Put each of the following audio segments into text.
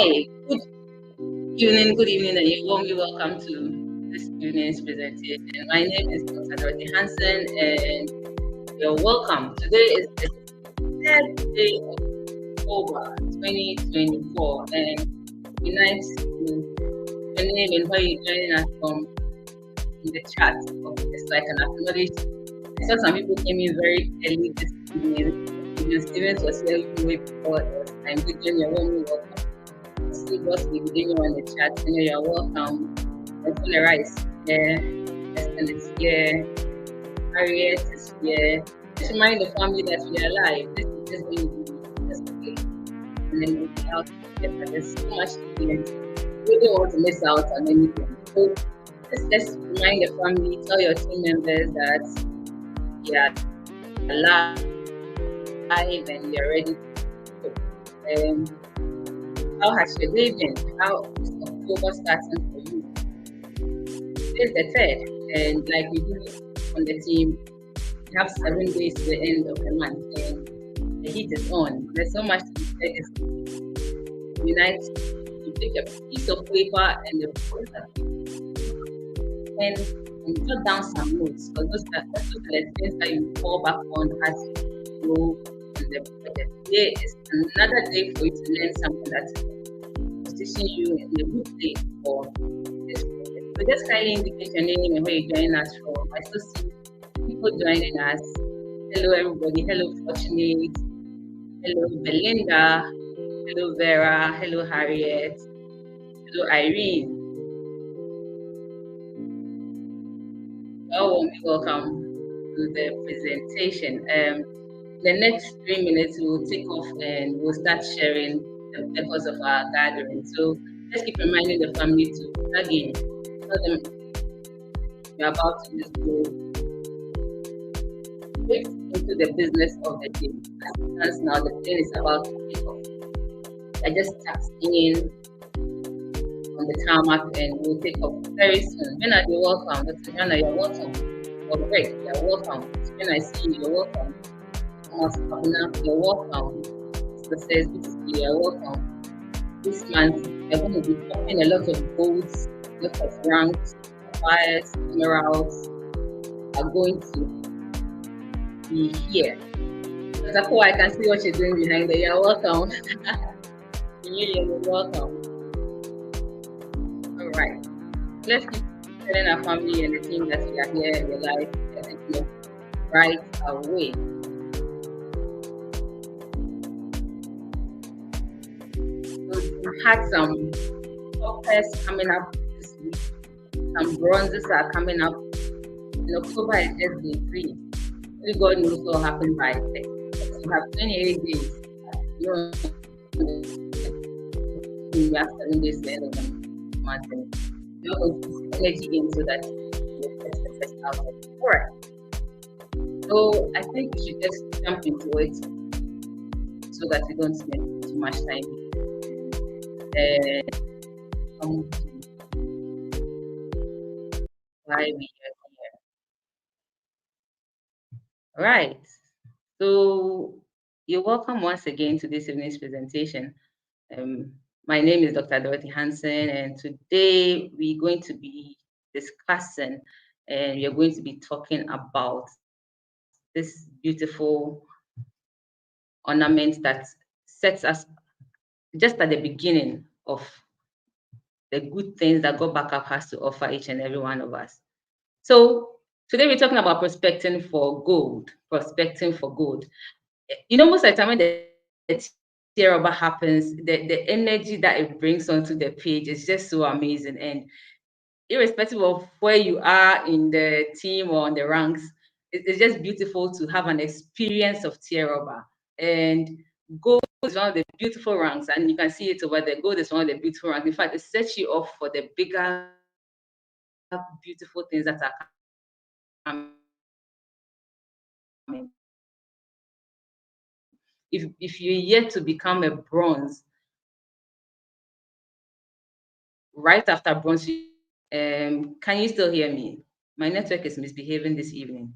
Hey, good evening, and you're warmly welcome to this evening's presentation. My name is Dr. Dorothy Hansen, and you're welcome. Today is the 3rd day of October 2024, and be nice to your name and where you're joining us from in the chat. So I can acknowledge. I saw some people came in very early this evening. Stevens was here way before us. I'm good, you're warmly welcome. See what's the video on the chat. You're welcome. Antonella is here. Estelle is here. Harriet is here. Just remind the family that we are alive. This is just going to be just okay. And then we'll be out together. There's so much to do. We don't want to miss out on anything. So just remind the family, tell your team members that we are alive and we are ready to go. How has your day been? How is October starting for you? It's the 3rd, and like we do on the team, we have 7 days to the end of the month, and the heat is on. There's so much to be said. It's nice to take a piece of paper and jot down some notes, because those are the things that you fall back on as you go on the project. Today is another day for you to learn something that's position you in a good place for this project. So just kindly indicate your name and where you're joining us from. I still see people joining us. Hello everybody. Hello Fortunate. Hello Belinda. Hello Vera. Hello Harriet. Hello Irene. Oh, welcome to the presentation. The next 3 minutes we'll take off and we'll start sharing the purpose of our gathering. So let's keep reminding the family to plug in. Tell them we're about to just go straight into the business of the day. As now the plane is about to take off. I just tapped in on the tarmac and we'll take off very soon. Bernard, you're welcome. Dr. Jana, you're welcome. Greg, you're welcome. When I see you, you're welcome. You're welcome. So says, you're welcome. This month, we're going to be popping a lot of golds, a lot of ranks, fires, emeralds are going to be here. Zako, I can see what you're doing behind there. You're welcome. You're welcome. All right. Let's keep telling our family and the team that we are here in your life right away. We had some toppers coming up this week. Some bronzes are coming up. In October, it's just day 3. Only God knows what will happen by 6. So we have 28 days. We have 7 days to the end of the month. You know, energy in so that you get the best out of it. All right. So I think we should just jump into it so that we don't spend too much time. Why we are here. All right. So you're welcome once again to this evening's presentation. My name is Dr. Dorothy Hansen, and today we're going to be discussing and we are going to be talking about this beautiful ornament that sets us just at the beginning of the good things that God Backup has to offer each and every one of us. So today we're talking about prospecting for gold. Prospecting for gold. You know, most of the time when the tear-over happens, the energy that it brings onto the page is just so amazing. And irrespective of where you are in the team or on the ranks, it's just beautiful to have an experience of tear-over. And gold is one of the beautiful ranks, and you can see it over there. Gold is one of the beautiful ranks. In fact, it sets you off for the bigger, beautiful things that are coming. If you're yet to become a bronze, right after bronze, can you still hear me? My network is misbehaving this evening.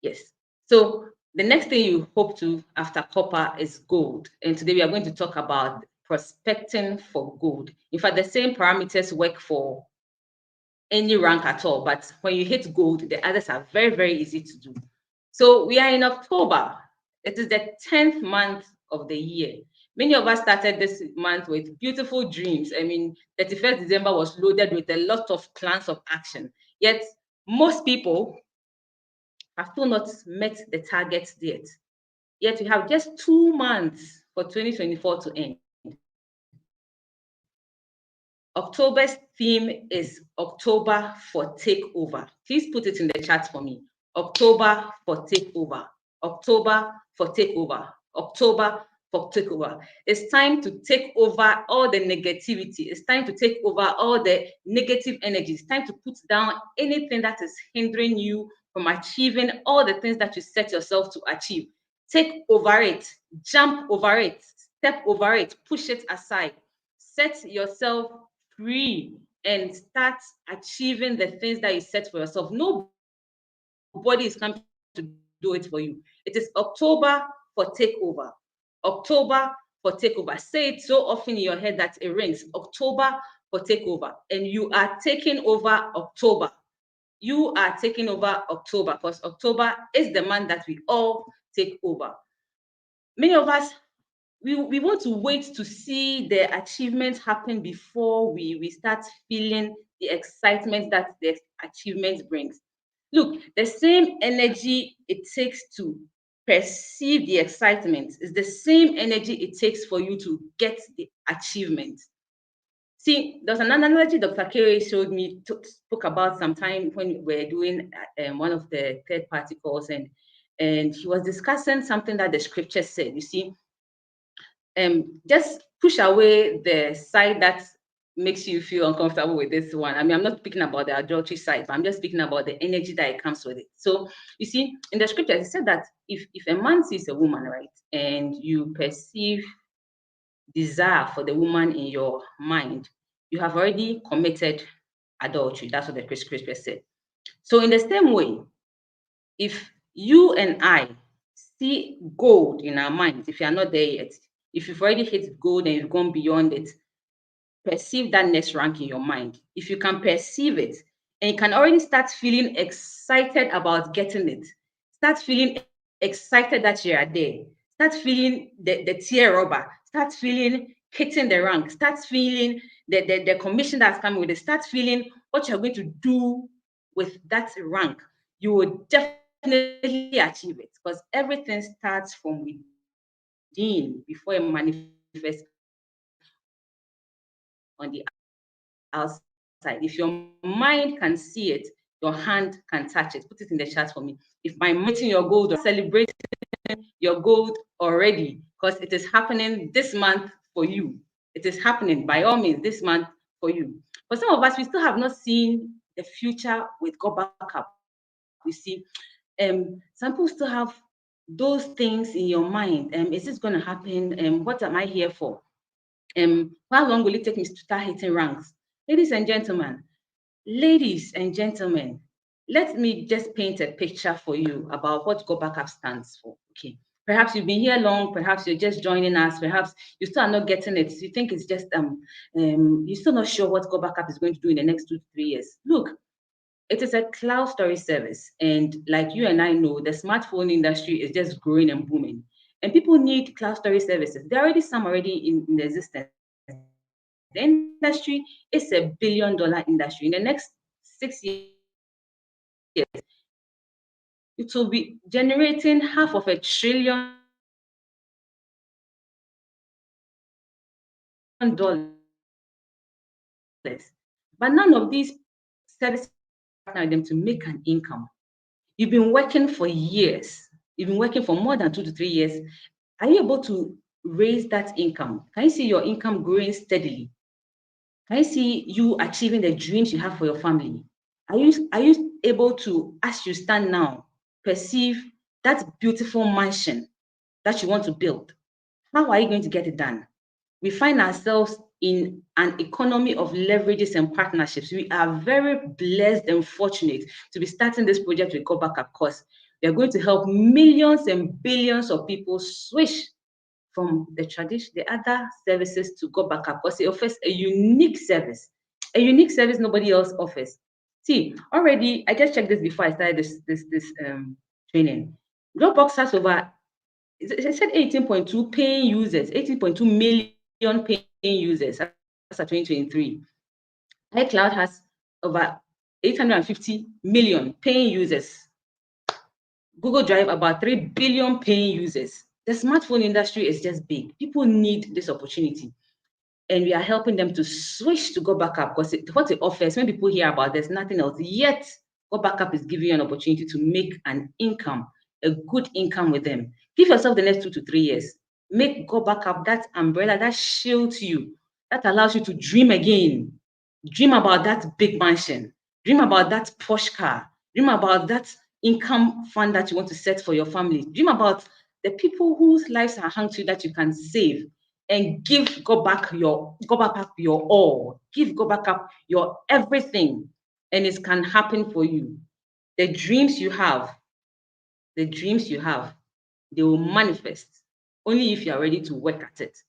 Yes. So the next thing you hope to after copper is gold. And today we are going to talk about prospecting for gold. In fact, the same parameters work for any rank at all, but when you hit gold, the others are very, very easy to do. So we are in October. It is the 10th month of the year. Many of us started this month with beautiful dreams. I mean, 31st December was loaded with a lot of plans of action. Yet, most people have still not met the targets yet. Yet, we have just 2 months for 2024 to end. October's theme is October for Takeover. Please put it in the chat for me. October for Takeover. October for Takeover. October for Takeover. It's time to take over all the negativity. It's time to take over all the negative energies. It's time to put down anything that is hindering you from achieving all the things that you set yourself to achieve. Take over it. Jump over it. Step over it. Push it aside. Set yourself free and start achieving the things that you set for yourself. Nobody is coming to do it for you. It is October for takeover. October for takeover. Say it so often in your head that it rings. October for takeover. And you are taking over October. You are taking over October because October is the month that we all take over. Many of us, we want to wait to see the achievements happen before we start feeling the excitement that the achievement brings. Look, the same energy it takes to perceive the excitement is the same energy it takes for you to get the achievement. See, there's an analogy Dr. Kerry showed me, spoke about sometime when we were doing one of the third-party calls, and he was discussing something that the scripture said. You see, just push away the side that makes you feel uncomfortable with this one. I mean, I'm not speaking about the adultery side, but I'm just speaking about the energy that it comes with it. So you see, in the scripture, it said that if a man sees a woman, right, and you perceive desire for the woman in your mind, you have already committed adultery. That's what the scripture said. So in the same way, if you and I see gold in our minds, if you are not there yet, if you've already hit gold and you've gone beyond it, perceive that next rank in your mind. If you can perceive it and you can already start feeling excited about getting it, start feeling excited that you are there, start feeling the tier rubber, start feeling hitting the rank, start feeling the commission that's coming with it, start feeling what you're going to do with that rank, you will definitely achieve it because everything starts from within before it manifests on the outside. If your mind can see it, your hand can touch it. Put it in the chat for me. If my meeting your goal, or celebrating your goal already, because it is happening this month for you. It is happening by all means this month for you. For some of us, we still have not seen the future with Go Back Up. You see, some people still have those things in your mind. Is this going to happen? What am I here for? How long will it take me to start hitting ranks? Ladies and gentlemen, let me just paint a picture for you about what Go Back Up stands for. Okay. Perhaps you've been here long, perhaps you're just joining us, perhaps you still are not getting it. You think it's just you're still not sure what Go Back Up is going to do in the next 2 to 3 years. Look, it is a cloud storage service. And like you and I know, the smartphone industry is just growing and booming. And people need cloud storage services. There are already some in existence. The industry is $1 billion industry. In the next 6 years, it will be generating $500 billion. But none of these services partner them to make an income. You've been working for years. You've been working for more than 2 to 3 years. Are you able to raise that income? Can you see your income growing steadily? Can you see you achieving the dreams you have for your family? Are you able to, as you stand now, perceive that beautiful mansion that you want to build? How are you going to get it done? We find ourselves in an economy of leverages and partnerships. We are very blessed and fortunate to be starting this project with Go Back Up because we are going to help millions and billions of people switch from the other services to Go Backup because it offers a unique service nobody else offers. See, already I just checked this before I started this training. Dropbox has over, it said 18.2 paying users, 18.2 million paying users as of 2023. iCloud has over 850 million paying users. Google Drive, about 3 billion paying users. The smartphone industry is just big. People need this opportunity. And we are helping them to switch to Go Backup because what it offers, when people hear about there's nothing else, yet Go Backup is giving you an opportunity to make an income, a good income with them. Give yourself the next 2 to 3 years. Make Go Backup that umbrella that shields you, that allows you to dream again. Dream about that big mansion. Dream about that Porsche car. Dream about that income fund that you want to set for your family. Dream about the people whose lives are hung to you that you can save and give Go Backup your all. Give Go Backup your everything, and it can happen for you. The dreams you have, they will manifest only if you are ready to work at it.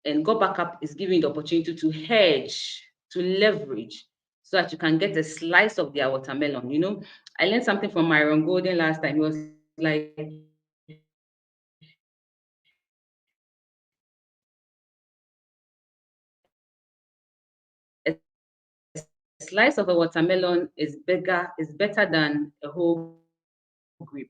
And Go Backup is giving you the opportunity to hedge, to leverage, so that you can get a slice of their watermelon. You know, I learned something from Myron Golden last time. He was like, a slice of a watermelon is better than a whole grape.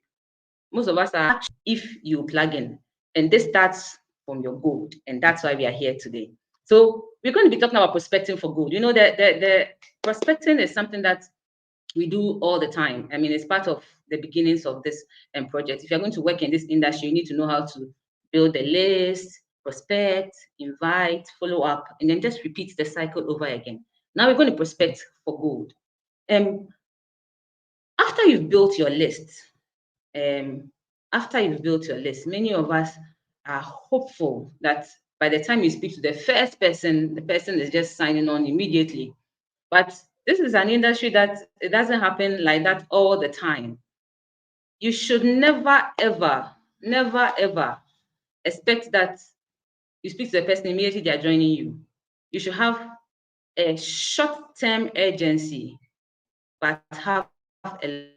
Most of us are if you plug in, and this starts from your gold, and that's why we are here today. So we're going to be talking about prospecting for gold. You know, the prospecting is something that we do all the time. I mean, it's part of the beginnings of this project. If you're going to work in this industry, you need to know how to build a list, prospect, invite, follow up, and then just repeat the cycle over again. Now we're going to prospect for gold. After you've built your list, many of us are hopeful that by the time you speak to the first person, the person is just signing on immediately. But this is an industry that it doesn't happen like that all the time. You should never, ever, never, ever expect that you speak to the person immediately they are joining you. You should have a short-term urgency, but have a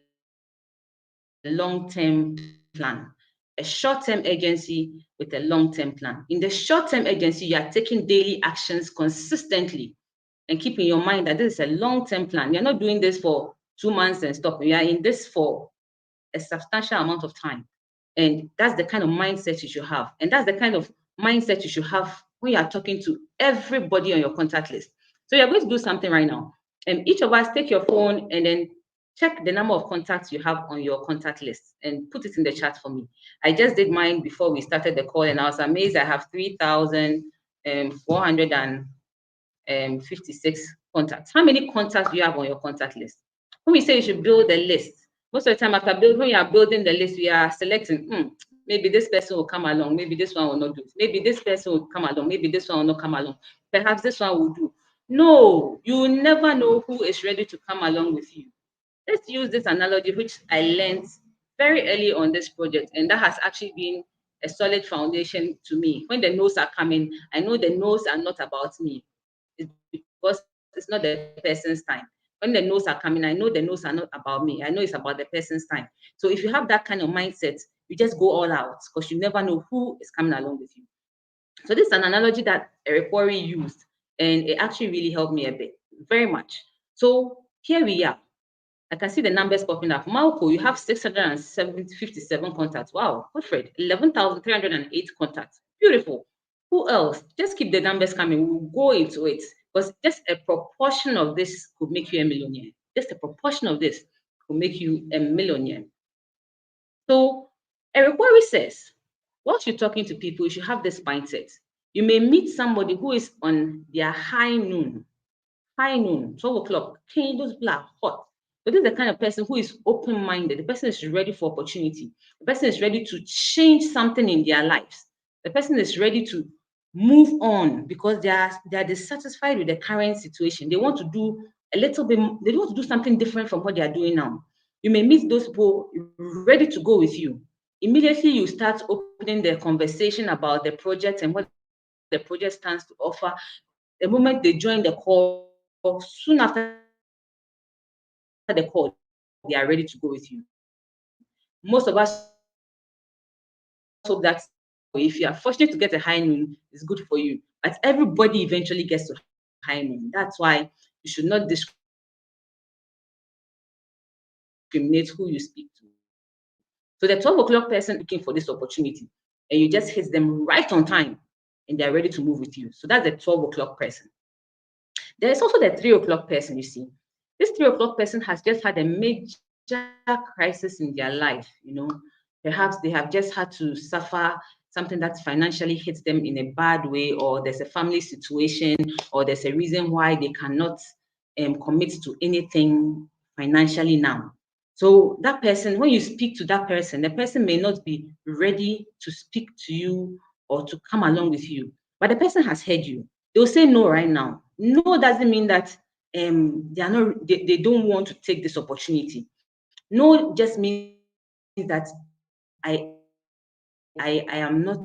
long-term plan. A short-term agency with a long-term plan. In the short-term agency, you are taking daily actions consistently and keep in your mind that this is a long-term plan. You're not doing this for 2 months and stop. You are in this for a substantial amount of time. And that's the kind of mindset you should have. And that's the kind of mindset you should have when you are talking to everybody on your contact list. So you're going to do something right now. And each of us take your phone and then check the number of contacts you have on your contact list and put it in the chat for me. I just did mine before we started the call and I was amazed. I have 3,456 contacts. How many contacts do you have on your contact list? When we say you should build a list, most of the time after when you are building the list, we are selecting, maybe this person will come along, maybe this one will not do. Maybe this person will come along, maybe this one will not come along. Perhaps this one will do. No, you will never know who is ready to come along with you. Let's use this analogy, which I learned very early on this project, and that has actually been a solid foundation to me. When the no's are coming, I know the no's are not about me. It's because it's not the person's time. When the no's are coming, I know the no's are not about me. I know it's about the person's time. So if you have that kind of mindset, you just go all out because you never know who is coming along with you. So this is an analogy that Eric Worre used, and it actually really helped me a bit, very much. So here we are. I can see the numbers popping up. Malco, you have 657 contacts. Wow. Wilfred, 11,308 contacts. Beautiful. Who else? Just keep the numbers coming. We'll go into it because just a proportion of this could make you a millionaire. Just a proportion of this could make you a millionaire. So Eric Worre says, whilst you're talking to people, you should have this mindset. You may meet somebody who is on their high noon, 12 o'clock, candles black, hot. But this is the kind of person who is open-minded. The person is ready for opportunity. The person is ready to change something in their lives. The person is ready to move on because they are dissatisfied with the current situation. They want to do a little bit, they want to do something different from what they are doing now. You may meet those people ready to go with you. Immediately you start opening the conversation about the project and what the project stands to offer. The moment they join the call, soon after the call, they are ready to go with you. Most of us hope that if you are fortunate to get a high noon, it's good for you. But everybody eventually gets to high noon. That's why you should not discriminate who you speak to. So the 12 o'clock person looking for this opportunity, and you just hit them right on time, and they're ready to move with you. So that's the 12 o'clock person. There's also the 3 o'clock person, you see. This 3 o'clock person has just had a major crisis in their life, you know. Perhaps they have just had to suffer something that financially hits them in a bad way, or there's a family situation, or there's a reason why they cannot commit to anything financially now. So that person, when you speak to that person, the person may not be ready to speak to you or to come along with you, but the person has heard you. They'll say no right now. No doesn't mean that they don't want to take this opportunity. No just means that I I am not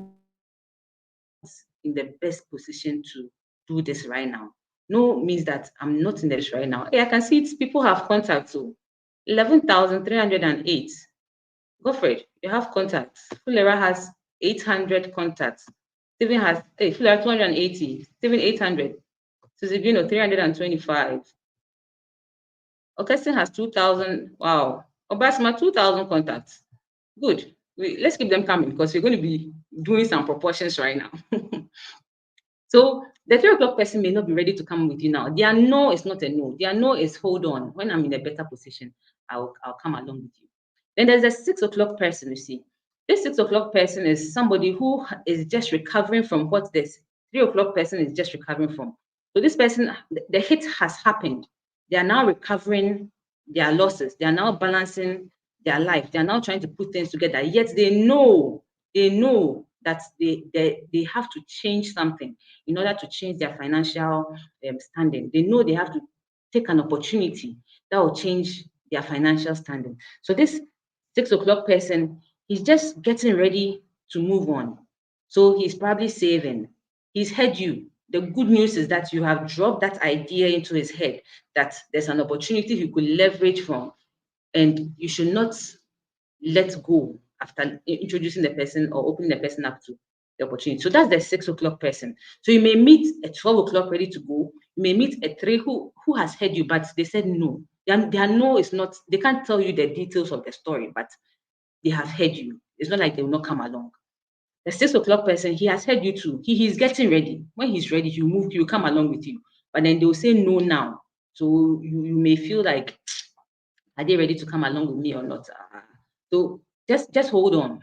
in the best position to do this right now. No means that I'm not in this right now. Hey, I can see it. People have contacts. So 11,308. Godfred, you have contacts. Fulera has 800 contacts. Stephen has, hey, Fulera 280. Stephen 800. Susie Bino 325. Augustine has 2,000. Wow. Obasma 2,000 contacts. Good. Let's keep them coming because we're going to be doing some proportions right now. So the 3 o'clock person may not be ready to come with you now. Their no is not a no. Their no is hold on. When I'm in a better position, I'll come along with you. Then there's a 6 o'clock person, you see. This 6 o'clock person is somebody who is just recovering from what this 3 o'clock person is just recovering from. So this person, the hit has happened. They are now recovering their losses. They are now balancing their life. They are now trying to put things together. Yet they know that they have to change something in order to change their financial standing. They know they have to take an opportunity that will change their financial standing. So this 6 o'clock person, he's just getting ready to move on. So he's probably saving. He's heard you. The good news is that you have dropped that idea into his head that there's an opportunity he could leverage from, and you should not let go after introducing the person or opening the person up to the opportunity. So that's the 6 o'clock person. So you may meet at 12 o'clock ready to go. You may meet at 3 who has heard you, but they said no. Their no is not, they can't tell you the details of the story, but they have heard you. It's not like they will not come along. The 6 o'clock person, he has heard you too. He's getting ready. When he's ready, he'll come along with you. But then they will say no now. So you may feel like, are they ready to come along with me or not? So just hold on.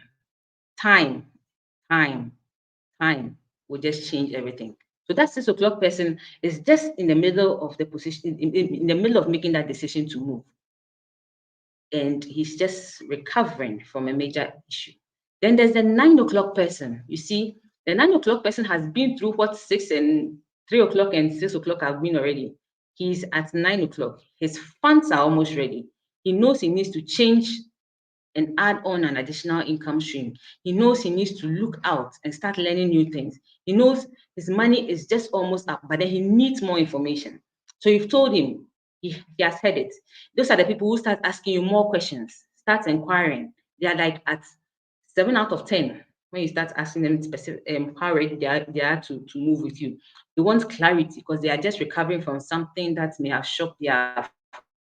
Time, time, time will just change everything. So that 6 o'clock person is just in the middle of the position, in the middle of making that decision to move. And he's just recovering from a major issue. Then there's the 9 o'clock person. You see, the 9 o'clock person has been through what 3 o'clock and 6 o'clock have been already. He's at 9 o'clock. His funds are almost ready. He knows he needs to change and add on an additional income stream. He knows he needs to look out and start learning new things. He knows his money is just almost up, but then he needs more information. So you've told him, he has heard it. Those are the people who start asking you more questions, start inquiring. They are like at 7 out of 10 when you start asking them specific how ready they are to move with you. They want clarity because they are just recovering from something that may have shocked their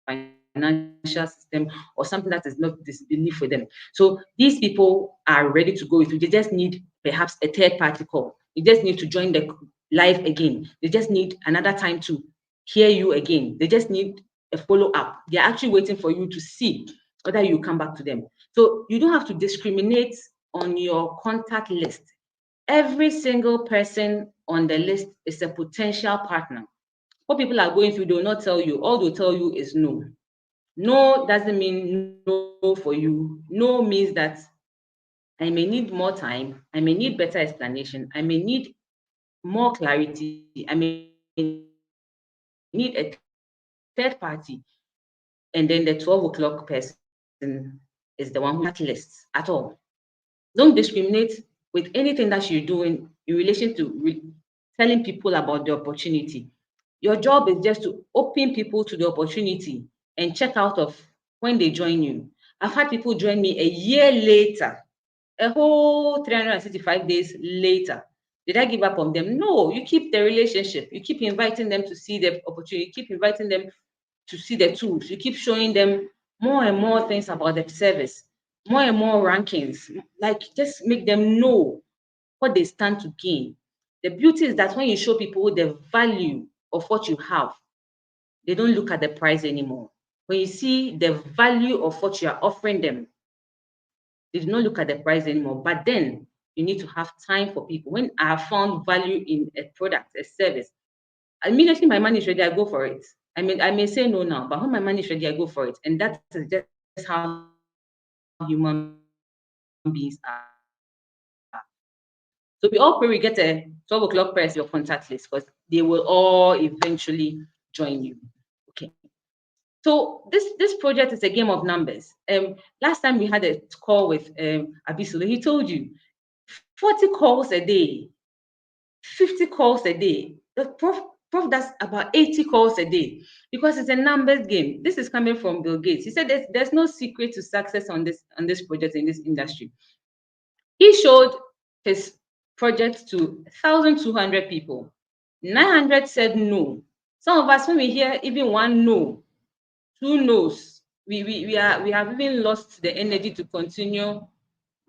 financial system or something that is not disbelief for them. So these people are ready to go with you. They just need perhaps a third party call. You just need to join the live again. They just need another time to hear you again. They just need a follow up. They're actually waiting for you to see whether you come back to them. So you don't have to discriminate on your contact list. Every single person on the list is a potential partner. What people are going through, they will not tell you. All they'll tell you is no. No doesn't mean no for you. No means that I may need more time. I may need better explanation. I may need more clarity. I may need a third party. And then the 12 o'clock person is the one who has lists at all. Don't discriminate with anything that you're doing in relation to telling people about the opportunity. Your job is just to open people to the opportunity and check out of when they join you. I've had people join me a year later, a whole 365 days later. Did I give up on them? No, you keep the relationship. You keep inviting them to see the opportunity. You keep inviting them to see the tools. You keep showing them more and more things about the service, more and more rankings. Like just make them know what they stand to gain. The beauty is that when you show people the value of what you have, they don't look at the price anymore. When you see the value of what you are offering them, they do not look at the price anymore. But then you need to have time for people. When I have found value in a product, a service, immediately my money is ready, I go for it. I may say no now, but when my money is ready, I go for it. And that is just how human beings are. So we all pray we get a 12 o'clock press your contact list because they will all eventually join you. Okay. So this project is a game of numbers. Last time we had a call with Abisulu, he told you 40 calls a day, 50 calls a day. The prof does about 80 calls a day because it's a numbers game. This is coming from Bill Gates. He said there's no secret to success on this project in this industry. He showed his project to 1,200 people. 900 said no. Some of us, when we hear even one no, two no's, we have even lost the energy to continue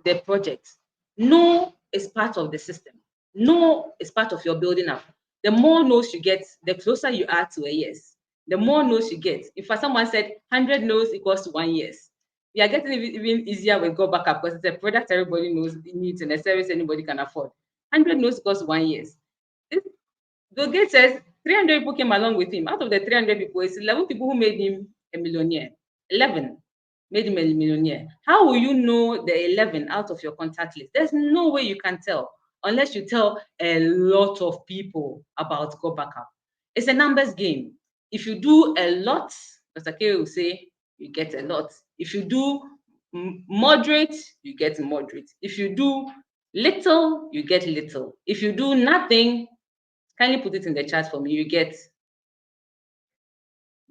the project. No is part of the system. No is part of your building up. The more no's you get, the closer you are to a yes. The more no's you get. If someone said 100 no's equals to 1 yes, we are getting even easier with Go Backup because it's a product everybody knows needs and a service anybody can afford. 100 no's equals 1 yes. Bill Gates says 300 people came along with him. Out of the 300 people, it's 11 people who made him a millionaire. 11 made him a millionaire. How will you know the 11 out of your contact list? There's no way you can tell unless you tell a lot of people about Go Backup. It's a numbers game. If you do a lot, Mr. K will say you get a lot. If you do moderate, you get moderate. If you do little, you get little. If you do nothing, kindly put it in the chat for me. You get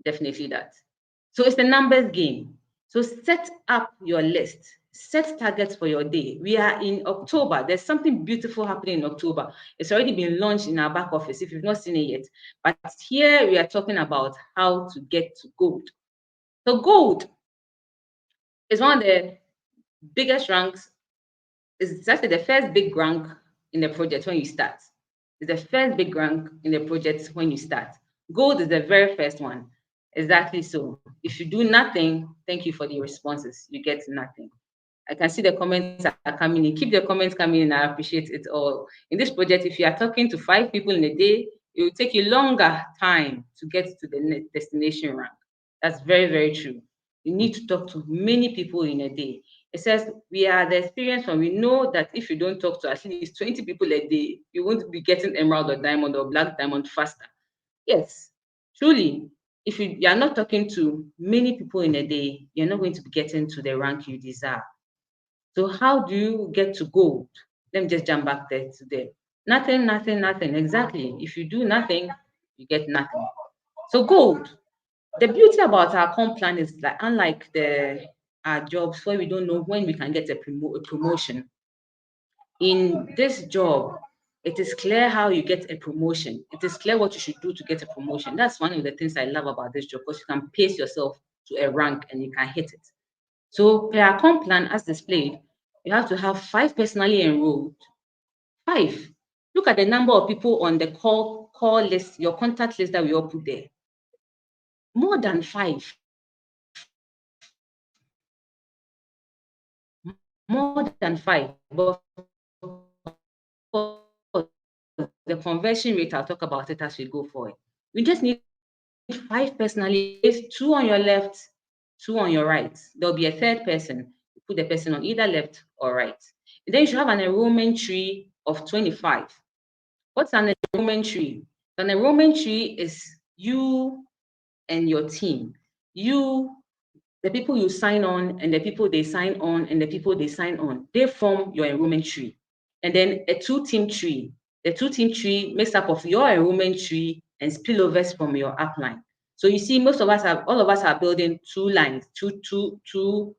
definitely that. So it's a numbers game. So set up your list, set targets for your day. We are in October. There's something beautiful happening in October. It's already been launched in our back office if you've not seen it yet. But here we are talking about how to get to gold. So gold is one of the biggest ranks. It's actually the first big rank in the project when you start. It's the first big rank in the project when you start. Gold is the very first one. Exactly so. If you do nothing, thank you for the responses. You get nothing. I can see the comments are coming in. Keep the comments coming in. I appreciate it all. In this project, if you are talking to 5 people in a day, it will take you longer time to get to the destination rank. That's very, very true. You need to talk to many people in a day. It says we are the experience one. We know that if you don't talk to at least 20 people a day, you won't be getting emerald or diamond or black diamond faster. Yes, truly, if you are not talking to many people in a day, you're not going to be getting to the rank you desire. So how do you get to gold? Let me just jump back there to there. Nothing, nothing, nothing. Exactly. If you do nothing, you get nothing. So gold. The beauty about our comp plan is that unlike our jobs where we don't know when we can get a promotion, in this job, it is clear how you get a promotion. It is clear what you should do to get a promotion. That's one of the things I love about this job because you can pace yourself to a rank and you can hit it. So per our comp plan as displayed, you have to have 5 personally enrolled. 5. Look at the number of people on the call list, your contact list that we all put there. More than 5. More than 5. But the conversion rate, I'll talk about it as we go forward. We just need 5 personally, 2 on your left, 2 on your right. There'll be a third person. You put the person on either left or right. And then you should have an enrollment tree of 25. What's an enrollment tree? An enrollment tree is you and your team. You the people you sign on and the people they sign on and the people they sign on, they form your enrollment tree. And then a two-team tree. The two-team tree makes up of your enrollment tree and spillovers from your upline. So you see, all of us are building two lines, two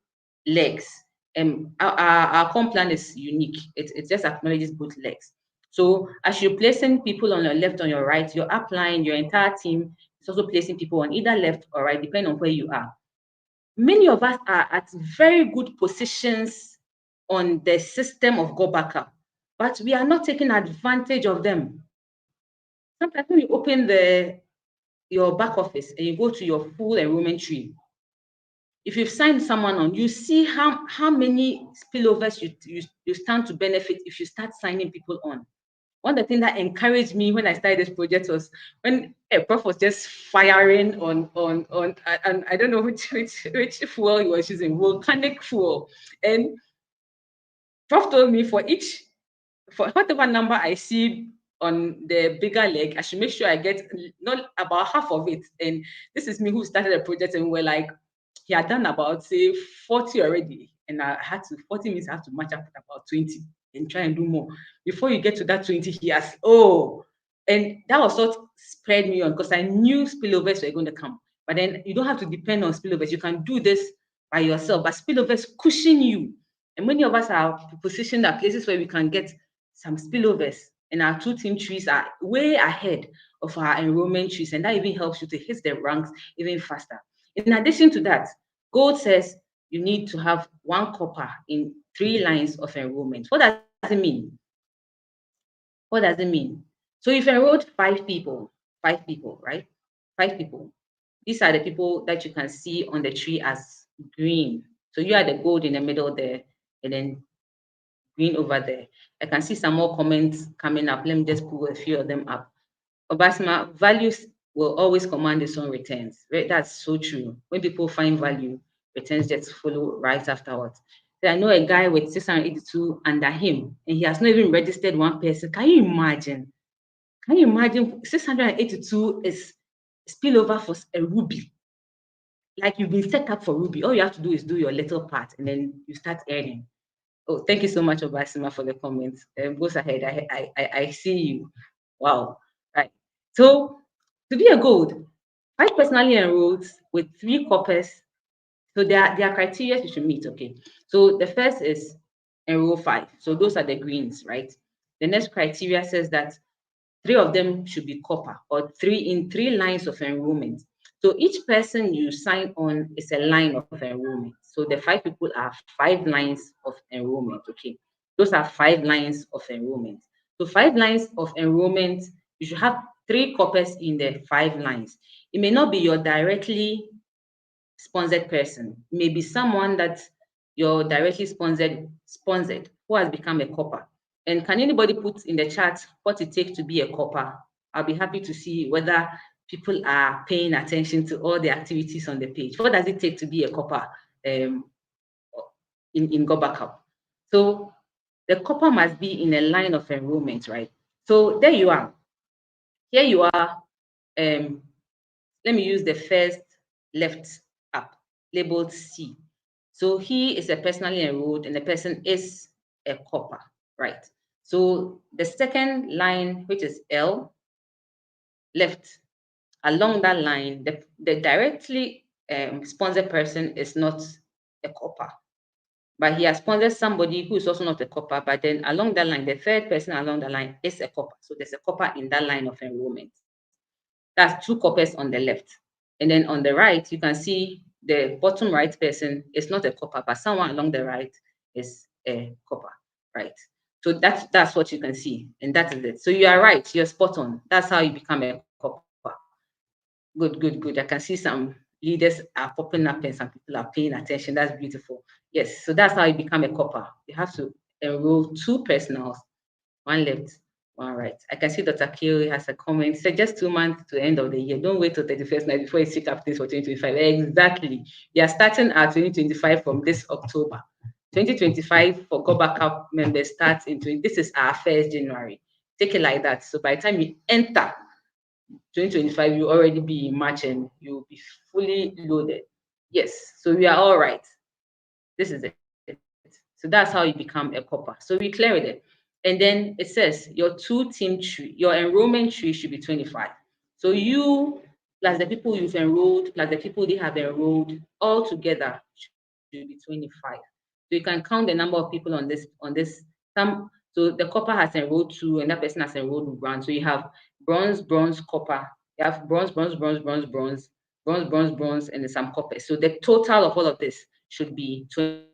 legs. And our comp plan is unique. It just acknowledges both legs. So as you're placing people on your left, on your right, your upline, your entire team is also placing people on either left or right, depending on where you are. Many of us are at very good positions on the system of GoBackup, but we are not taking advantage of them. Sometimes when you open your back office and you go to your full enrollment tree, if you've signed someone on, you see how many spillovers you stand to benefit if you start signing people on. One of the things that encouraged me when I started this project was when a prof was just firing on and I don't know which fuel he was using, volcanic fuel. And prof told me for whatever number I see on the bigger leg, I should make sure I get not about half of it. And this is me who started the project, and we're like, he had done about say 40 already. And I had to 40 minutes, I have to match up with about 20 and try and do more. Before you get to that 20, he has, and that was what spread me on because I knew spillovers were going to come. But then you don't have to depend on spillovers. You can do this by yourself, but spillovers cushion you. And many of us are positioned at places where we can get some spillovers, and our two-team trees are way ahead of our enrollment trees, and that even helps you to hit the ranks even faster. In addition to that, Gold says you need to have one copper in 3 lines of enrollment. What does it mean? What does it mean? So if you enrolled 5 people, right? 5 people. These are the people that you can see on the tree as green. So you are the gold in the middle there, and then green over there. I can see some more comments coming up. Let me just pull a few of them up. Obasma, values will always command its own returns. Right? That's so true. When people find value, returns just follow right afterwards. So I know a guy with 682 under him, and he has not even registered one person. Can you imagine? Can you imagine 682 is spillover for a Ruby? Like you've been set up for Ruby. All you have to do is do your little part, and then you start earning. Oh, thank you so much, Obasima, for the comments. Goes ahead. I see you. Wow. Right. So to be a gold, 5 personally enrolled with 3 corpus. So there are criteria you should meet. Okay. So the first is enroll 5. So those are the greens, right? The next criteria says that 3 of them should be copper or 3 lines of enrollment. So each person you sign on is a line of enrollment. So the 5 people are 5 lines of enrollment. Okay. Those are 5 lines of enrollment. So 5 lines of enrollment, you should have 3 coppers in the 5 lines. It may not be your directly sponsored person. It may be someone that your directly sponsored who has become a copper. And can anybody put in the chat what it takes to be a copper? I'll be happy to see whether people are paying attention to all the activities on the page. What does it take to be a copper in GoBackup? So the copper must be in a line of enrollment, right? So there you are. Here you are. Let me use the first left up, labeled C. So he is a personally enrolled and the person is a copper, right? So the second line, which is L, left, along that line, the directly sponsored person is not a copper, but he has sponsored somebody who is also not a copper, but then along that line, the third person along the line is a copper. So there's a copper in that line of enrollment. That's 2 coppers on the left. And then on the right, you can see the bottom right person is not a copper, but someone along the right is a copper, right? So that's what you can see, and that is it. So you are right, you're spot on. That's how you become a copper. Good, good, good. I can see some leaders are popping up and some people are paying attention. That's beautiful. Yes, so that's how you become a copper. You have to enroll 2 personals, one left, one right. I can see Dr. Kiri has a comment. So just 2 months to the end of the year. Don't wait till 31st night before you seek up things for 2025. Exactly. We are starting our 2025 from this October. 2025 for GoBackup members starts in this is our 1st January. Take it like that. So by the time you enter 2025, you already be in March and you'll be fully loaded. Yes, so we are all right. This is it. So that's how you become a copper. So we clear it. And then it says your two team tree, your enrollment tree should be 25. So you plus the people you've enrolled plus the people they have enrolled all together should be 25. So you can count the number of people on this. Some so the copper has enrolled two and that person has enrolled one. So you have bronze, bronze, copper. You have bronze, bronze, bronze, bronze, bronze, bronze, bronze, bronze, and then some copper. So the total of all of this should be 25.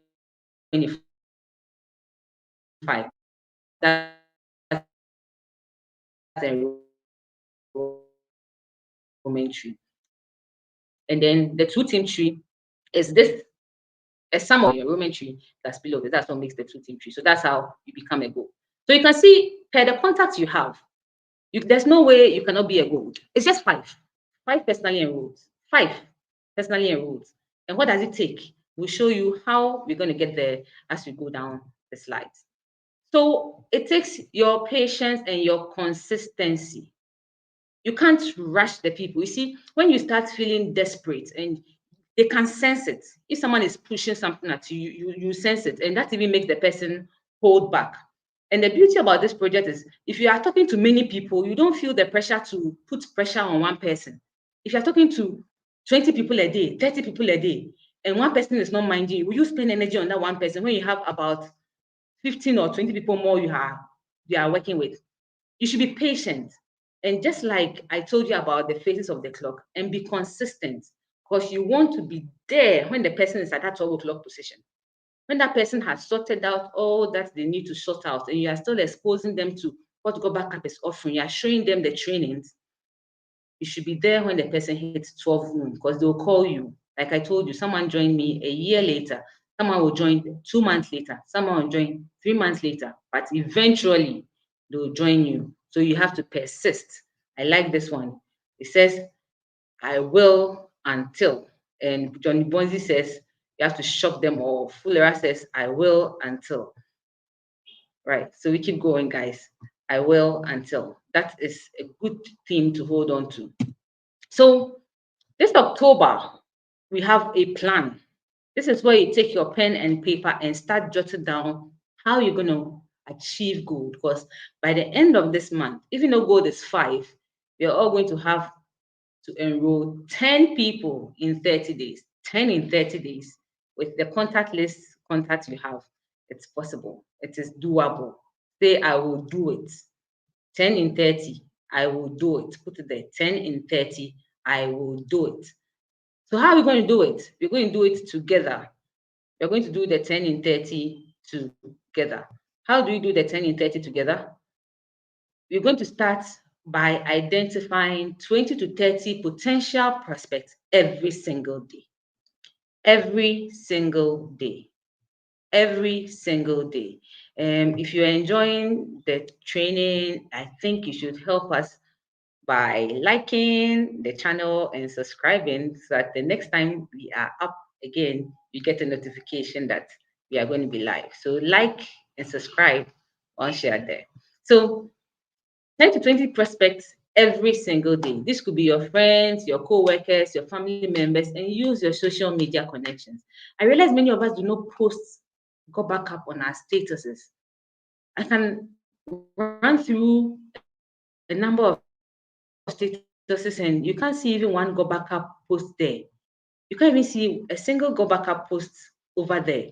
That's enrollment tree. And then the two team tree is this a sum of your enrollment tree that's below this. That's what makes the two team tree. So that's how you become a gold. So you can see per the contacts you have, there's no way you cannot be a gold. It's just five personally enrolled, five personally enrolled. And what does it take? We'll show you how we're going to get there as we go down the slides. So it takes your patience and your consistency. You can't rush the people. You see, when you start feeling desperate and they can sense it. If someone is pushing something at you, you sense it, and that even makes the person hold back. And the beauty about this project is if you are talking to many people, you don't feel the pressure to put pressure on one person. If you're talking to 20 people a day, 30 people a day, and one person is not minding you, will you spend energy on that one person when you have about 15 or 20 people more you are working with? You should be patient. And just like I told you about the phases of the clock, and be consistent because you want to be there when the person is at that 12 o'clock position. When that person has sorted out all that they need to sort out, and you are still exposing them to what Go Backup is offering, you are showing them the trainings, you should be there when the person hits 12 noon because they'll call you. Like I told you, someone joined me a year later, someone will join 2 months later, someone will join 3 months later, but eventually they'll join you. So you have to persist. I like this one. It says, I will until. And Johnny Bonzi says, you have to shock them all. Fulera says, I will until. Right. So we keep going, guys. I will until. That is a good theme to hold on to. So this October, we have a plan. This is where you take your pen and paper and start jotting down how you're going to achieve gold. Because by the end of this month, even though gold is 5, we're all going to have to enroll 10 people in 30 days. 10 in 30 days. With the contact list contacts you have, it's possible. It is doable. Say, I will do it. 10 in 30, I will do it. Put it there. 10 in 30, I will do it. So how are we going to do it? We're going to do it together. We're going to do the 10 in 30 together. How do we do the 10 in 30 together? We're going to start by identifying 20 to 30 potential prospects every single day. Every single day. Every single day. If you're enjoying the training, I think you should help us by liking the channel and subscribing so that the next time we are up again, you get a notification that we are going to be live. So like and subscribe once you are there. So 10 to 20 prospects every single day. This could be your friends, your co-workers, your family members, and use your social media connections. I realize many of us do not post Go Backup on our statuses. I can run through a number of statuses and you can't see even one Go Backup post there. You can't even see a single Go Backup post over there.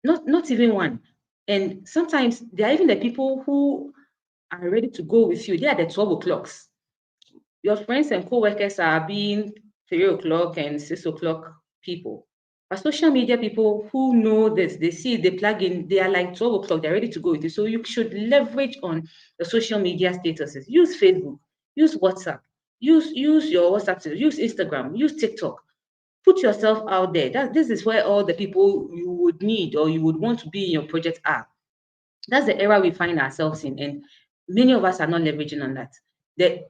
Not even one. And sometimes there are even the people who are ready to go with you. They are the 12 o'clocks. Your friends and co-workers are being 3 o'clock and 6 o'clock people. But social media people who know this, they see they plug in, they are like 12 o'clock, they're ready to go with you. So you should leverage on the social media statuses. Use Facebook, use WhatsApp, use your WhatsApp, use Instagram, use TikTok. Put yourself out there. This is where all the people you would need or you would want to be in your project are. That's the era we find ourselves in, and many of us are not leveraging on that.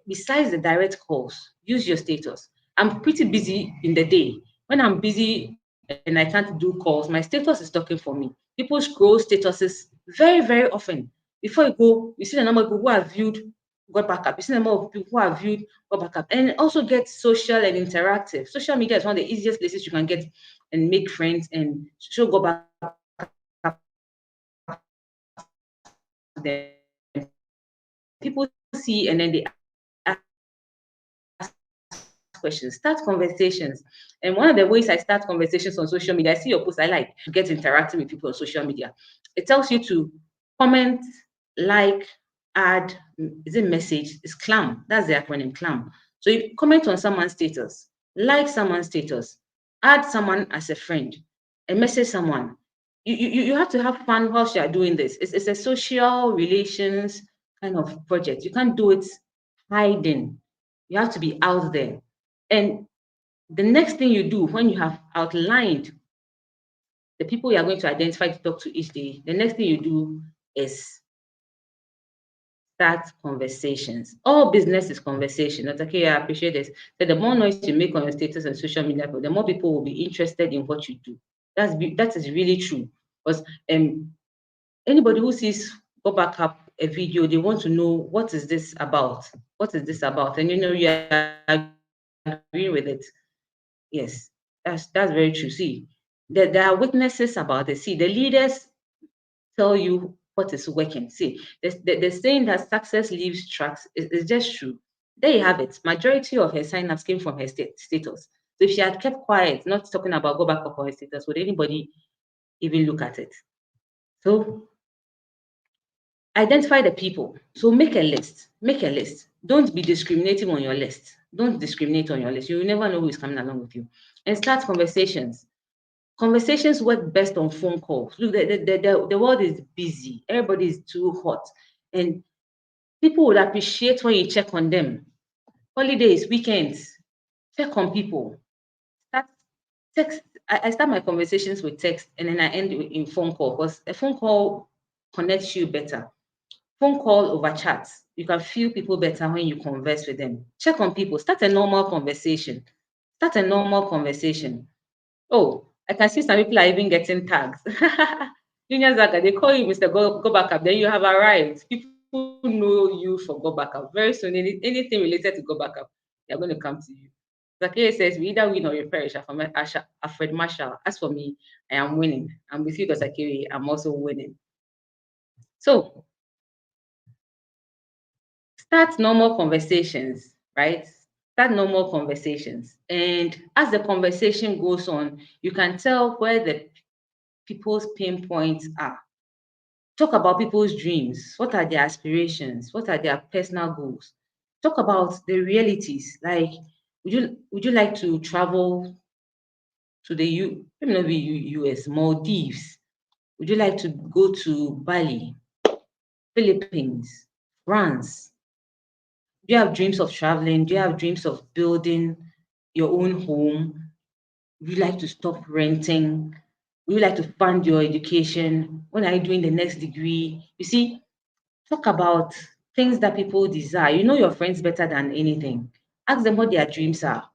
Besides the direct calls, use your status. I'm pretty busy in the day. When I'm busy and I can't do calls, my status is talking for me. People scroll statuses very, very often. Before you go, you see the number of people who have viewed got backup. You see the number of people who have viewed got backup, and also get social and interactive. Social media is one of the easiest places you can get and make friends and show got backup to them. People see and then they ask questions, start conversations. And one of the ways I start conversations on social media, I see your post, I like to get interacting with people on social media. It tells you to comment, like, add, is it message? It's CLAM. That's the acronym CLAM. So you comment on someone's status, like someone's status, add someone as a friend, and message someone. You have to have fun whilst you are doing this. It's a social relations kind of project. You can't do it hiding. You have to be out there. And the next thing you do when you have outlined the people you are going to identify to talk to each day, the next thing you do is start conversations. All business is conversation. Not okay, I appreciate this. So the more noise you make on your status and social media, the more people will be interested in what you do. That is really true. Because anybody who sees go back up a video, they want to know what is this about? What is this about? And you agree with it. Yes, that's very true. See, there are witnesses about it. See, the leaders tell you what is working. See, the saying that success leaves tracks is just true. There you have it. Majority of her signups came from her status. So if she had kept quiet, not talking about go back up on her status, would anybody even look at it? So identify the people. So make a list. Make a list. Don't be discriminating on your list. Don't discriminate on your list. You will never know who is coming along with you. And start conversations. Conversations work best on phone calls. Look, the world is busy. Everybody is too hot. And people would appreciate when you check on them. Holidays, weekends, check on people. Start text. I start my conversations with text and then I end in phone call because a phone call connects you better. Phone call over chat. You can feel people better when you converse with them. Check on people. Start a normal conversation. Start a normal conversation. Oh, I can see some people are even getting tags. Junior Zaka, they call you Mr. Go Back Up, then you have arrived. People know you for Go Back Up. Very soon, anything related to Go Back Up, they're going to come to you. Zakaria says, we either win or you perish. Alfred Marshall. As for me, I am winning. I'm with you, Zakaria. I'm also winning. So start normal conversations, right? Start normal conversations. And as the conversation goes on, you can tell where the people's pain points are. Talk about people's dreams. What are their aspirations? What are their personal goals? Talk about the realities. Like, would you like to travel to the let me not be US, Maldives? Would you like to go to Bali, Philippines, France? Do you have dreams of traveling? Do you have dreams of building your own home? Would you like to stop renting? Would you like to fund your education? When are you doing the next degree? You see, talk about things that people desire. You know your friends better than anything. Ask them what their dreams are.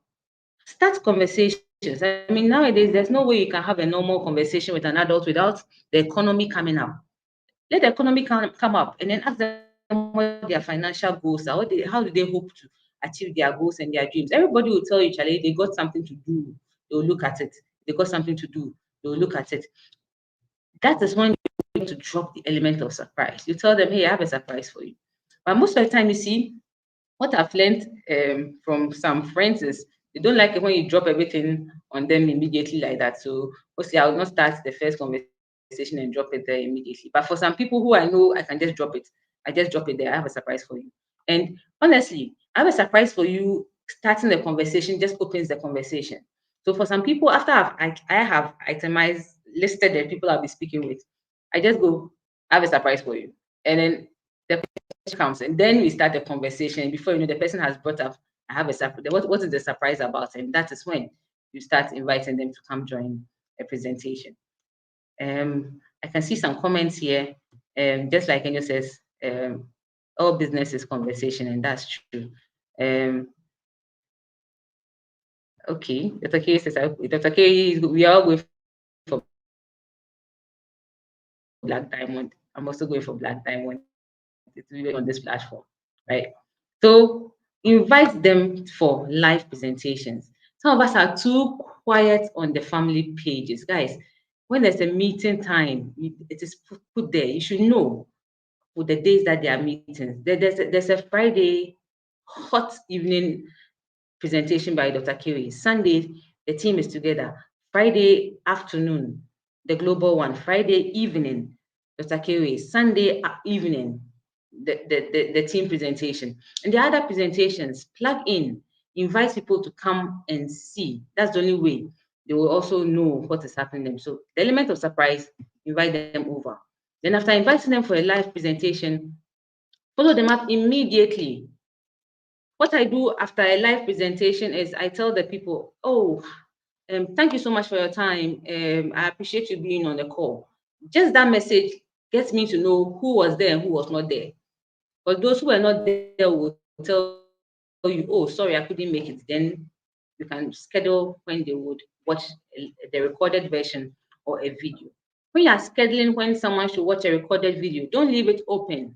Start conversations. I mean, nowadays, there's no way you can have a normal conversation with an adult without the economy coming up. Let the economy come up and then ask them what their financial goals are. How do they hope to achieve their goals and their dreams? Everybody will tell you, Charlie, they got something to do. They'll look at it. They got something to do. They'll look at it. That is when you need to drop the element of surprise. You tell them, hey, I have a surprise for you. But most of the time, you see, what I've learned from some friends is they don't like it when you drop everything on them immediately like that. So mostly I will not start the first conversation and drop it there immediately. But for some people who I know, I can just drop it. I just drop it there. I have a surprise for you. And honestly, I have a surprise for you. Starting the conversation just opens the conversation. So for some people, after I have itemized, listed the people I'll be speaking with, I just go, I have a surprise for you. And then the comes and then we start the conversation. Before you know, the person has brought up, I have a surprise. What is the surprise about? And that is when you start inviting them to come join a presentation. I can see some comments here. Just like Enyo says, all business is conversation, and that's true. Okay, Dr. K says, Dr. K, we are all going for Black Diamond. I'm also going for Black Diamond. It's really on this platform, right? So invite them for live presentations. Some of us are too quiet on the family pages. Guys, when there's a meeting time, it is put there. You should know for the days that there are meetings. There's a Friday hot evening presentation by Dr. Kiri. Sunday, the team is together. Friday afternoon, the global one. Friday evening, Dr. Kiri. Sunday evening, the team presentation. And the other presentations, plug in, invite people to come and see. That's the only way they will also know what is happening. So the element of surprise, invite them over. Then after inviting them for a live presentation, follow them up immediately. What I do after a live presentation is I tell the people, oh, thank you so much for your time. I appreciate you being on the call. Just that message gets me to know who was there and who was not there. But those who were not there will tell you, oh, sorry, I couldn't make it. Then you can schedule when they would watch the recorded version or a video. When you are scheduling when someone should watch a recorded video, don't leave it open.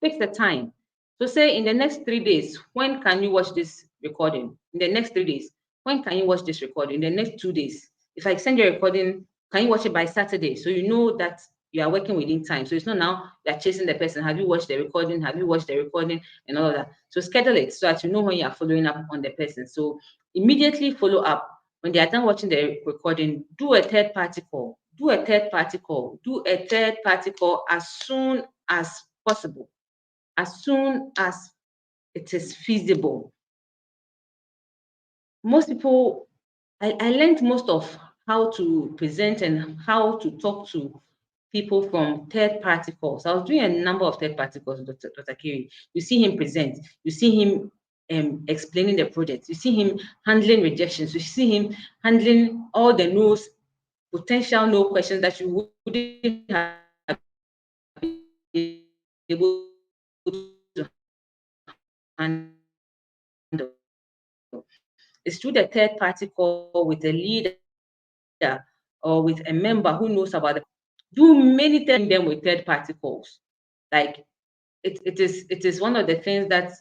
Fix the time. So say in the next 3 days, when can you watch this recording? In the next 3 days, when can you watch this recording? In the next 2 days. If I send you a recording, can you watch it by Saturday? So you know that you are working within time. So it's not now you're chasing the person. Have you watched the recording? Have you watched the recording? And all of that. So schedule it so that you know when you are following up on the person. So immediately follow up. When they are done watching the recording, do a third party call. Do a third party call. Do a third party call as soon as possible, as soon as it is feasible. Most people, I learned most of how to present and how to talk to people from third party calls. I was doing a number of third party calls with Dr. Kiri. You see him present, you see him explaining the project, you see him handling rejections, you see him handling all the no's, potential no questions that you wouldn't have been able to handle. It's through the third party call with a leader or with a member who knows about the do many things them with third party calls. Like it is one of the things that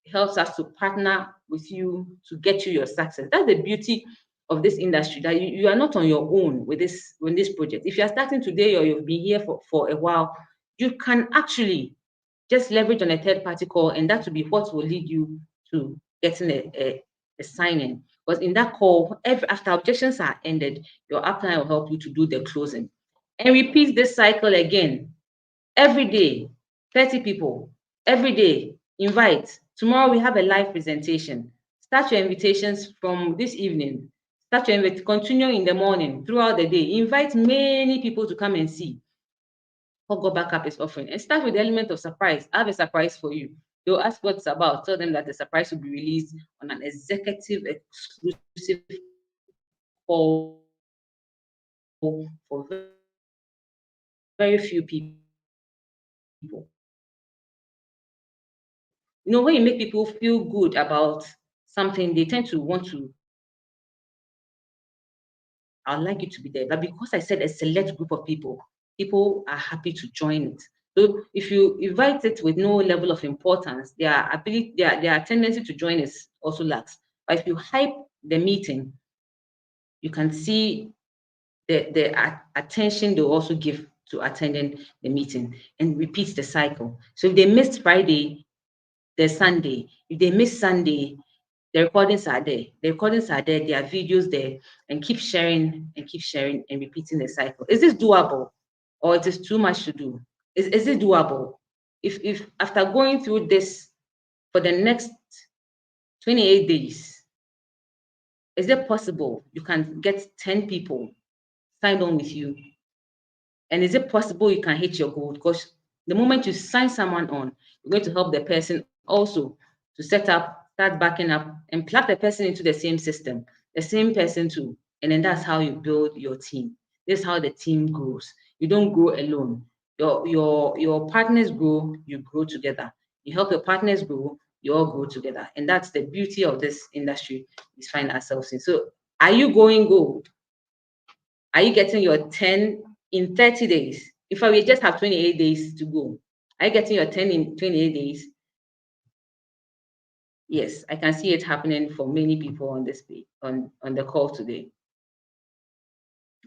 helps us to partner with you to get you your success. That's the beauty of this industry, that you are not on your own with this project. If you are starting today or you've been here for a while, you can actually just leverage on a third party call, and that will be what will lead you to getting a sign in. Because in that call, after objections are ended, your upline will help you to do the closing. And repeat this cycle again every day, 30 people, every day, invite. Tomorrow we have a live presentation. Start your invitations from this evening. Start your continue in the morning, throughout the day. Invite many people to come and see what Go Backup is offering. And start with the element of surprise. I have a surprise for you. They'll ask what it's about. Tell them that the surprise will be released on an executive exclusive call for very few people. You know, when you make people feel good about something, they tend to want to, I'd like you to be there. But because I said a select group of people, people are happy to join it. So if you invite it with no level of importance, their ability, their tendency to join is also lacks. But if you hype the meeting, you can see the attention they also give to attending the meeting, and repeats the cycle. So if they missed Friday, there's Sunday. If they miss Sunday, the recordings are there. The recordings are there. There are videos there, and keep sharing and repeating the cycle. Is this doable, or it is too much to do? Is it doable? If after going through this for the next 28 days, is it possible you can get 10 people signed on with you? And is it possible you can hit your goal? Because the moment you sign someone on, you're going to help the person also to set up, start backing up, and plug the person into the same system, the same person too. And then that's how you build your team. This is how the team grows. You don't grow alone. Your partners grow, you grow together. You help your partners grow, you all grow together. And that's the beauty of this industry we find ourselves in. So are you going gold? Are you getting your 10 in 30 days? If we just have 28 days to go, are you getting your 10 in 28 days? Yes, I can see it happening for many people on this page, on the call today.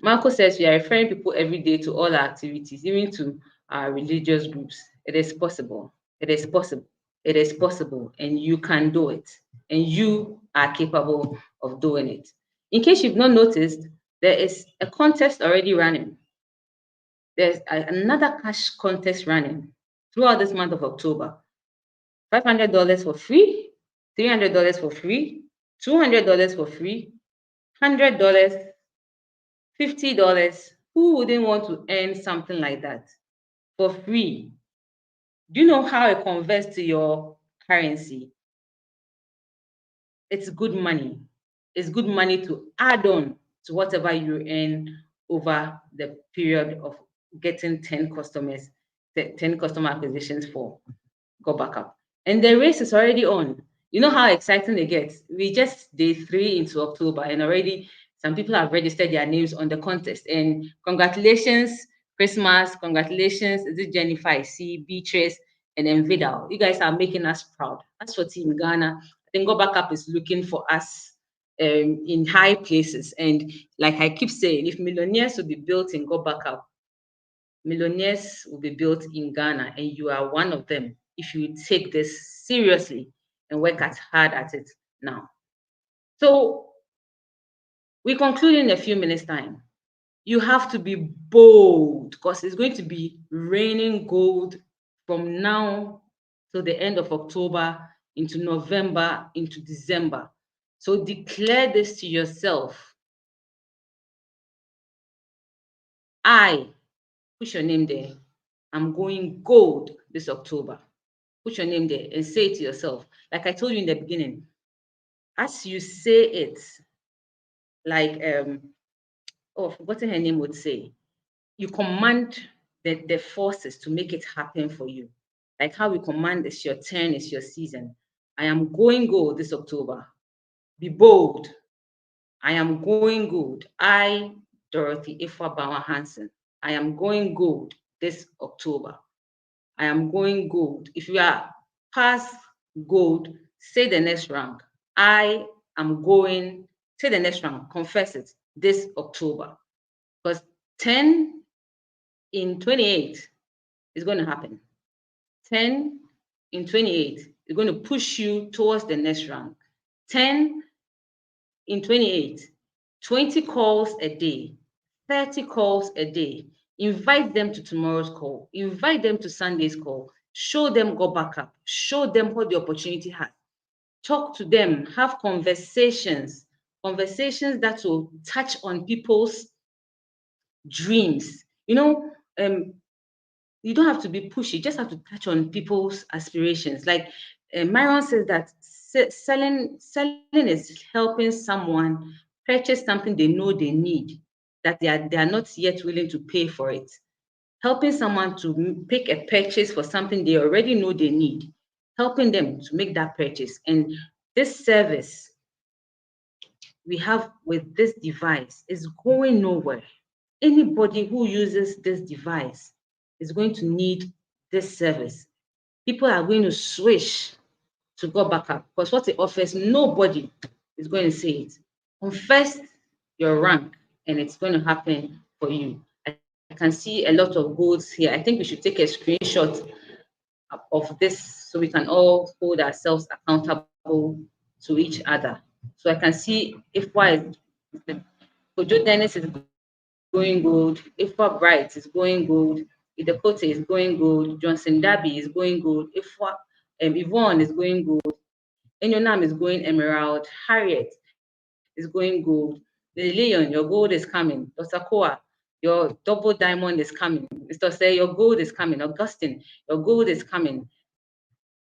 Marco says we are referring people every day to all our activities, even to our religious groups. It is possible. It is possible. It is possible, and you can do it. And you are capable of doing it. In case you've not noticed, there is a contest already running. There's another cash contest running throughout this month of October. $500 for free, $300 for free, $200 for free, $100, $50. Who wouldn't want to earn something like that for free? Do you know how it converts to your currency? It's good money. It's good money to add on to whatever you earn over the period of getting 10 customers, 10 customer acquisitions for Go Backup. And the race is already on. You know how exciting it gets. We just day 3 into October, and already some people have registered their names on the contest. And congratulations, Christmas. Congratulations. Is it Jennifer? I see Beatrice and then Vidal. You guys are making us proud. As for Team Ghana, I think Go Backup is looking for us in high places. And like I keep saying, if millionaires will be built in Go Backup, millionaires will be built in Ghana, and you are one of them if you take this seriously and work hard at it now. So we conclude in a few minutes' time. You have to be bold because it's going to be raining gold from now to the end of October, into November, into December. So declare this to yourself. I, put your name there, I'm going gold this October. Put your name there and say it to yourself. Like I told you in the beginning, as you say it, like oh, I've forgotten her name would say, you command the forces to make it happen for you. Like how we command it's your turn, it's your season. I am going gold this October. Be bold. I am going gold. I, Dorothy Ifwa Bauer Hansen, I am going gold this October. I am going gold. If you are past gold, say the next rank. I am going, say the next rank, confess it this October. Because 10 in 28 is going to happen. 10 in 28 is going to push you towards the next rank. 10 in 28, 20 calls a day, 30 calls a day. Invite them to tomorrow's call. Invite them to Sunday's call. Show them Go Backup. Show them what the opportunity has. Talk to them. Have conversations. Conversations that will touch on people's dreams. You know, you don't have to be pushy. You just have to touch on people's aspirations. Like Myron says that selling is helping someone purchase something they know they need, that they are not yet willing to pay for it. Helping someone to pick a purchase for something they already know they need, helping them to make that purchase. And this service we have with this device is going nowhere. Anybody who uses this device is going to need this service. People are going to switch to Go Backup because what it offers, nobody is going to say it. Confess your rank, and it's going to happen for you. I can see a lot of goals here. I think we should take a screenshot of this so we can all hold ourselves accountable to each other. So I can see if why Kojo Dennis is going gold, Ifwa Bright is going gold, Idekote is going gold, Johnson Darby is going gold, Ifwa Yvonne is going gold, Enyonam is going emerald, Harriet is going gold, the Leon, your gold is coming, Dr. Koa, your double diamond is coming, Mr. Say, your gold is coming, Augustine, your gold is coming,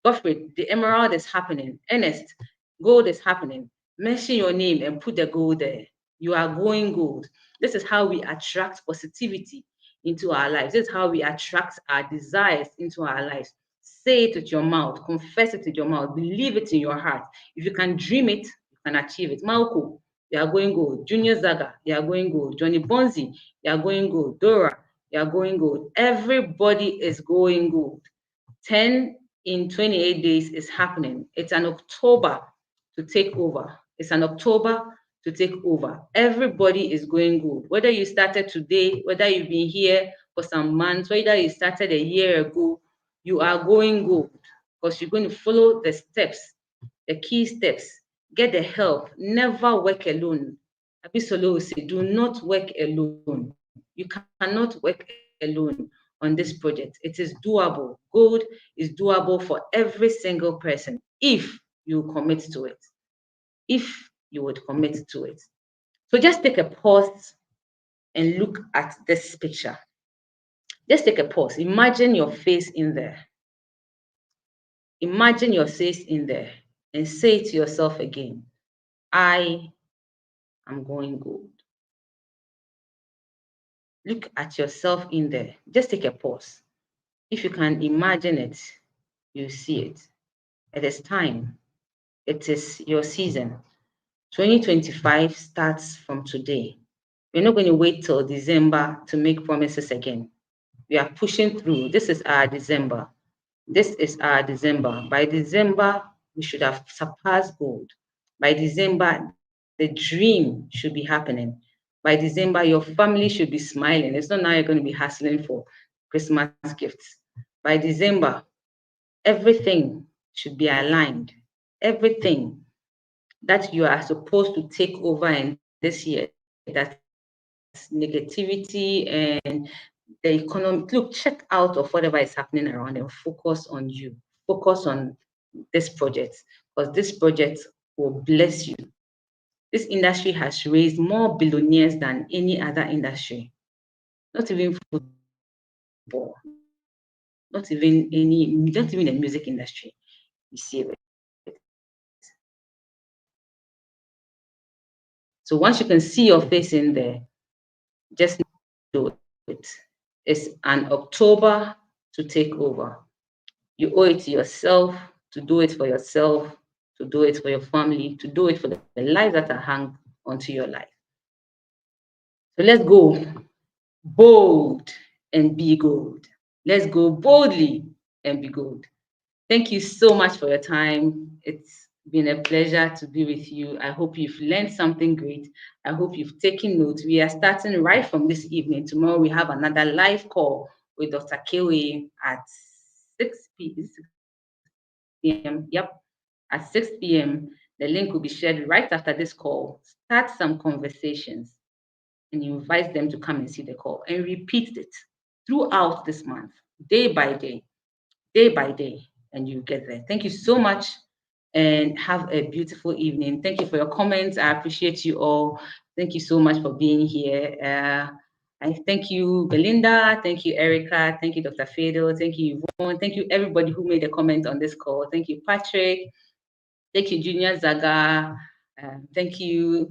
Godfrey, the emerald is happening, Ernest, gold is happening. Mention your name and put the gold there. You are going gold. This is how we attract positivity into our lives. This is how we attract our desires into our lives. Say it with your mouth, confess it with your mouth, believe it in your heart. If you can dream it, you can achieve it. Malco, you are going gold. Junior Zaga, you are going gold. Johnny Bonzi, you are going gold. Dora, you are going gold. Everybody is going gold. 10 in 28 days is happening. It's an October to take over. It's an October to take over. Everybody is going good. Whether you started today, whether you've been here for some months, whether you started a year ago, you are going good because you're going to follow the steps, the key steps. Get the help. Never work alone. Abisolo will say, do not work alone. You cannot work alone on this project. It is doable. Gold is doable for every single person if you commit to it. If you would commit to it. So just take a pause and look at this picture. Just take a pause. Imagine your face in there. Imagine your face in there and say to yourself again, I am going gold. Look at yourself in there. Just take a pause. If you can imagine it, you see it. It is time. It is your season. 2025 starts from today. We're not going to wait till December to make promises again. We are pushing through. This is our December. This is our December. By December, we should have surpassed gold. By December, the dream should be happening. By December, your family should be smiling. It's not now you're going to be hustling for Christmas gifts. By December, everything should be aligned. Everything that you are supposed to take over in this year, that's negativity and the economy. Look, check out of whatever is happening around and focus on you. Focus on this project because this project will bless you. This industry has raised more billionaires than any other industry. Not even football, not even the music industry. You see it. So once you can see your face in there, just do it. It's an October to take over. You owe it to yourself to do it for yourself, to do it for your family, to do it for the lives that are hung onto your life. So let's go bold and be gold. Let's go boldly and be gold. Thank you so much for your time. It's been a pleasure to be with you. I hope you've learned something great. I hope you've taken notes. We are starting right from this evening. Tomorrow we have another live call with Dr. Kewe at 6 p.m. Yep, at 6 p.m. The link will be shared right after this call. Start some conversations and invite them to come and see the call and repeat it throughout this month, day by day, and you get there. Thank you so much and have a beautiful evening. Thank you for your comments. I appreciate you all. Thank you so much for being here. I thank you, Belinda. Thank you, Erica. Thank you, Dr. Fado. Thank you, Yvonne. Thank you, everybody who made a comment on this call. Thank you, Patrick. Thank you, Junior Zaga. Thank you,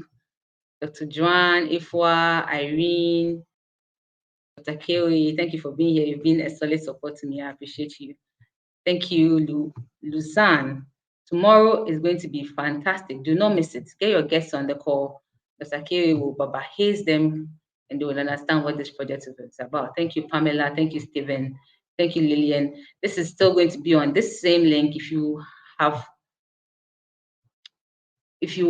Dr. Joan, Ifwa, Irene, Dr. Kewi. Thank you for being here. You've been a solid support to me. I appreciate you. Thank you, Luzanne. Tomorrow is going to be fantastic. Do not miss it. Get your guests on the call. Dr. Kewi will Baba haze them and they will understand what this project is about. Thank you, Pamela. Thank you, Stephen. Thank you, Lillian. This is still going to be on this same link. If you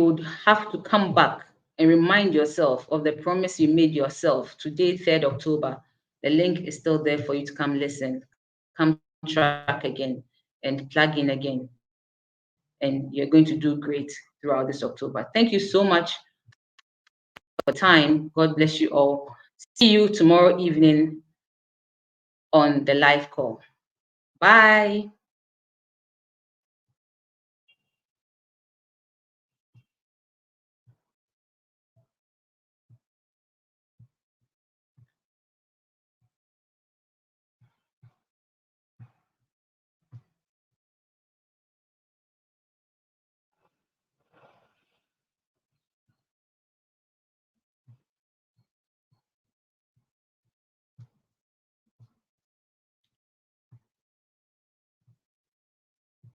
would have to come back and remind yourself of the promise you made yourself today, 3rd October, the link is still there for you to come listen, come track again and plug in again. And you're going to do great throughout this October. Thank you so much for time. God bless you all. See you tomorrow evening on the live call. Bye.